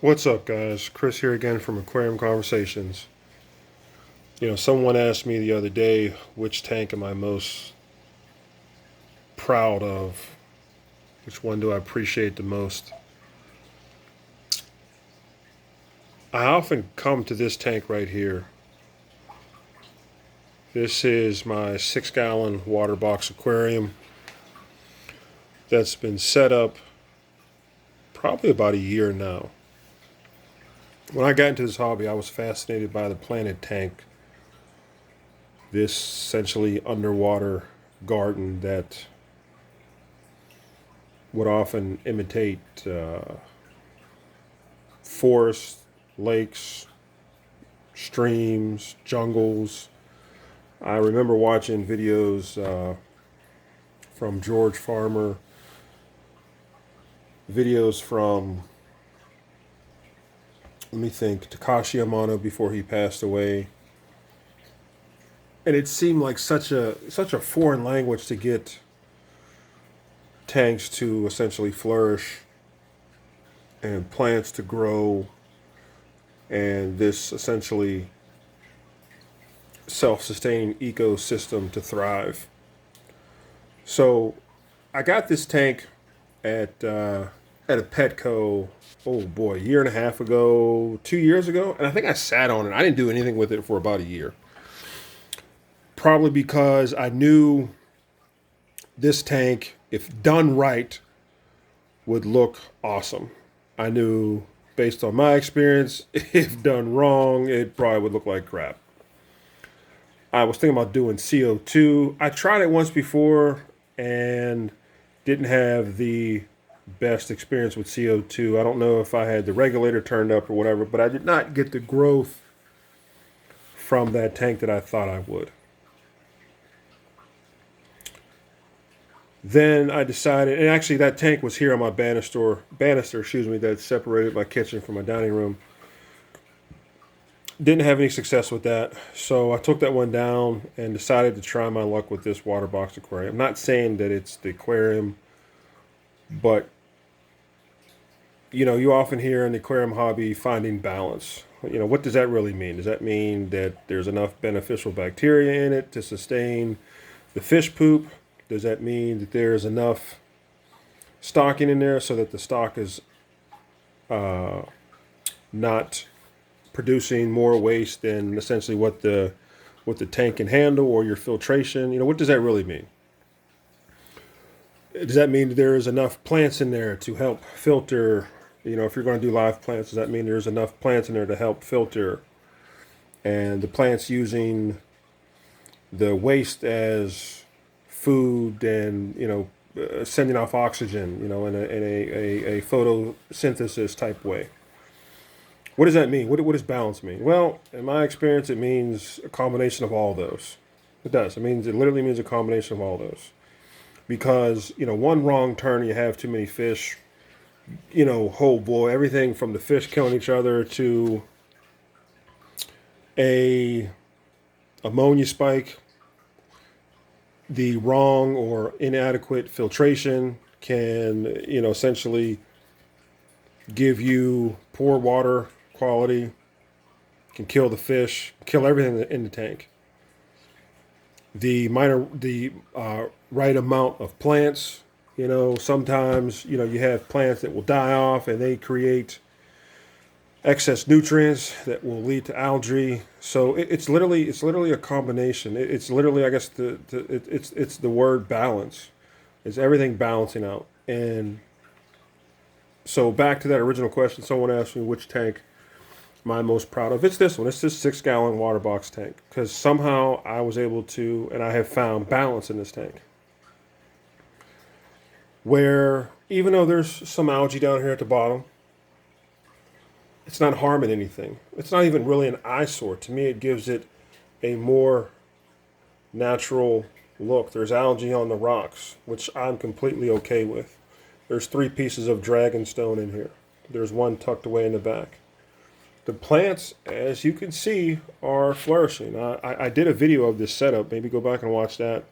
What's up, guys? Chris here again from Aquarium Conversations. Someone asked me the other day, which tank am I most proud of? Which one do I appreciate the most? I often come to this tank right here. This is my 6-gallon Waterbox aquarium that's been set up probably about a year now. When I got into this hobby, I was fascinated by the Planet Tank, this essentially underwater garden that would often imitate forests, lakes, streams, jungles. I remember watching videos from George Farmer, videos from, let me think, Takashi Amano before he passed away. And it seemed like such a foreign language to get tanks to essentially flourish and plants to grow and this essentially self-sustaining ecosystem to thrive. So I got this tank at a Petco, oh boy, a year and a half ago, 2 years ago, and I think I sat on it. I didn't do anything with it for about a year. Probably because I knew this tank, if done right, would look awesome. I knew, based on my experience, if done wrong, it probably would look like crap. I was thinking about doing CO2. I tried it once before and didn't have the best experience with CO2. I don't know if I had the regulator turned up or whatever, but I did not get the growth from that tank that I thought I would. Then I decided, and actually that tank was here on my banister, that separated my kitchen from my dining room. Didn't have any success with that, so I took that one down and decided to try my luck with this Waterbox aquarium. I'm not saying that it's the aquarium, but you often hear in the aquarium hobby finding balance. What does that really mean? Does that mean that there's enough beneficial bacteria in it to sustain the fish poop? Does that mean that there's enough stocking in there so that the stock is not producing more waste than essentially what the tank can handle, or your filtration? What does that really mean? Does that mean that there is enough plants in there to help filter? If you're going to do live plants, does that mean there's enough plants in there to help filter? And the plants using the waste as food and sending off oxygen in a photosynthesis type way. What does that mean? What does balance mean? Well, in my experience, it means a combination of all those. It does. It literally means a combination of all those. Because one wrong turn, you have too many fish. Oh boy, everything from the fish killing each other to a ammonia spike. The wrong or inadequate filtration can, essentially give you poor water quality, can kill the fish, kill everything in the tank. The right amount of plants, sometimes, you have plants that will die off and they create excess nutrients that will lead to algae. So it's literally a combination. It's literally, I guess, it's the word balance. It's everything balancing out. And so back to that original question, someone asked me which tank am I most proud of. It's this one. It's this 6-gallon Waterbox tank, because somehow I was able to, and I have found balance in this tank, where even though there's some algae down here at the bottom, it's not harming anything. It's not even really an eyesore. To me, it gives it a more natural look. There's algae on the rocks, which I'm completely okay with. There's 3 pieces of dragonstone in here. There's one tucked away in the back. The plants, as you can see, are flourishing. I did a video of this setup. Maybe go back and watch that.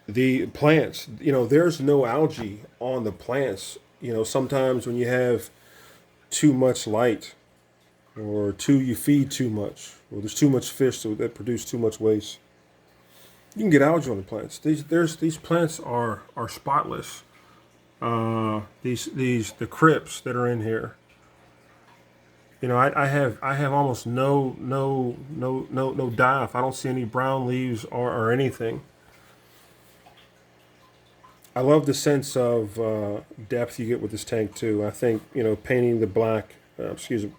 The plants, there's no algae on the plants sometimes when you have too much light, or you feed too much, or there's too much fish that produce too much waste, you can get algae on the plants. These plants are spotless. The crypts that are in here. I have almost no die-off. I don't see any brown leaves or anything. I love the sense of depth you get with this tank too. I think painting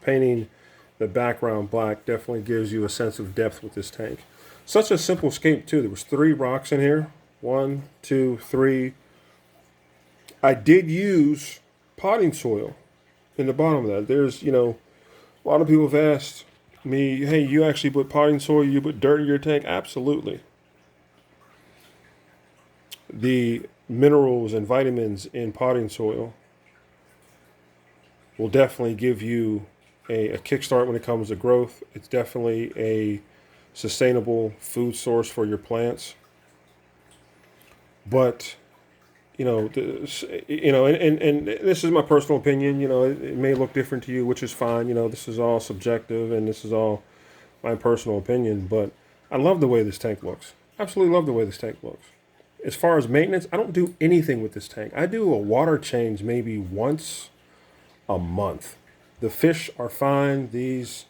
painting the background black definitely gives you a sense of depth with this tank. Such a simple scape too. There was 3 rocks in here. 1, 2, 3. I did use potting soil in the bottom of that. There's a lot of people have asked me, hey, you actually put potting soil, you put dirt in your tank? Absolutely. The minerals and vitamins in potting soil will definitely give you a kickstart when it comes to growth. It's definitely a sustainable food source for your plants. But and this is my personal opinion. It may look different to you, which is fine. This is all subjective, and this is all my personal opinion. But I love the way this tank looks. Absolutely love the way this tank looks. As far as maintenance, I don't do anything with this tank. I do a water change maybe once a month. The fish are fine. These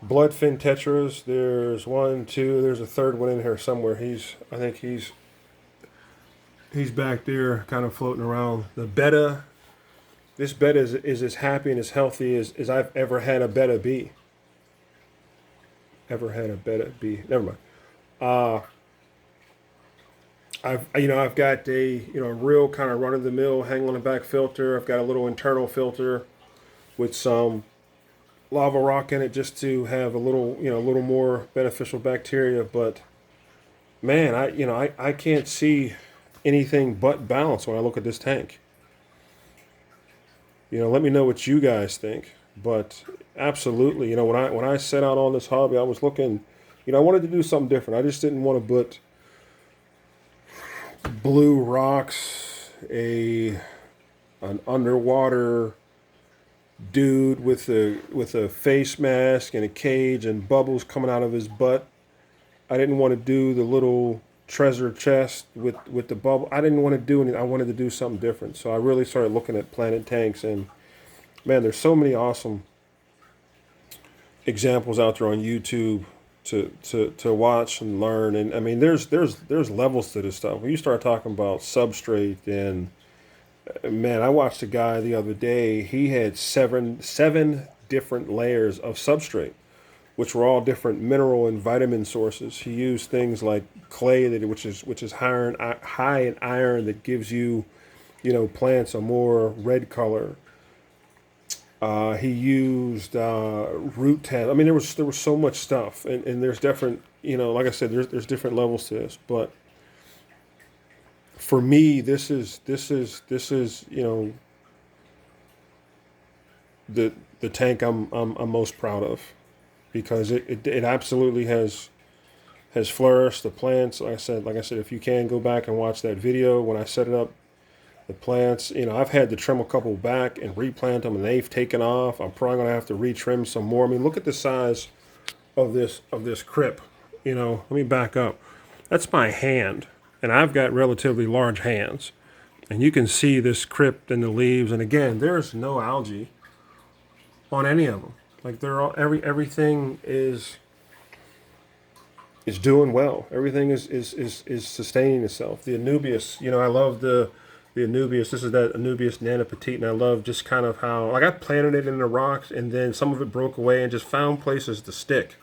bloodfin tetras, there's 1, 2, there's a third one in here somewhere. I think he's back there kind of floating around. The betta, this betta is as happy and as healthy as I've ever had a betta be. Never mind. I've got a real kind of run of the mill hang on the back filter. I've got a little internal filter with some lava rock in it just to have a little more beneficial bacteria. But man, I can't see anything but balance when I look at this tank. Let me know what you guys think. But absolutely, when I set out on this hobby, I was looking, I wanted to do something different. I just didn't want to put blue rocks, an underwater dude with a face mask and a cage and bubbles coming out of his butt. I didn't want to do the little treasure chest with the bubble. I didn't want to do anything. I wanted to do something different. So I really started looking at Planet Tanks, and man, there's so many awesome examples out there on YouTube to watch and learn. And I mean, there's levels to this stuff. When you start talking about substrate, and man, I watched a guy the other day. He had seven different layers of substrate, which were all different mineral and vitamin sources. He used things like clay, which is high in iron, that gives you, plants a more red color. He used root tab. I mean, there was so much stuff, and there's different, like I said, there's different levels to this. But for me, this is the tank I'm most proud of, because it absolutely has flourished. The plants, like I said, if you can go back and watch that video when I set it up. The plants, I've had to trim a couple back and replant them, and they've taken off. I'm probably going to have to retrim some more. I mean, look at the size of this crip. Let me back up. That's my hand, and I've got relatively large hands. And you can see this crypt in the leaves. And again, there's no algae on any of them. Like everything is doing well. Everything is sustaining itself. The Anubias, I love the Anubias. This is that Anubias Nana Petite, and I love just kind of how, like, I planted it in the rocks, and then some of it broke away and just found places to stick.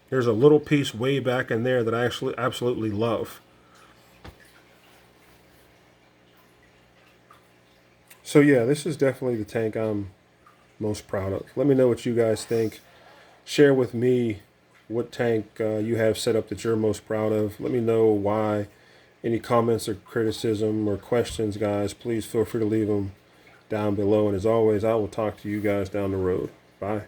There's a little piece way back in there that I actually absolutely love. So yeah, this is definitely the tank I'm most proud of. Let me know what you guys think. Share with me what tank you have set up that you're most proud of. Let me know why. Any comments or criticism or questions, guys, please feel free to leave them down below. And as always, I will talk to you guys down the road. Bye.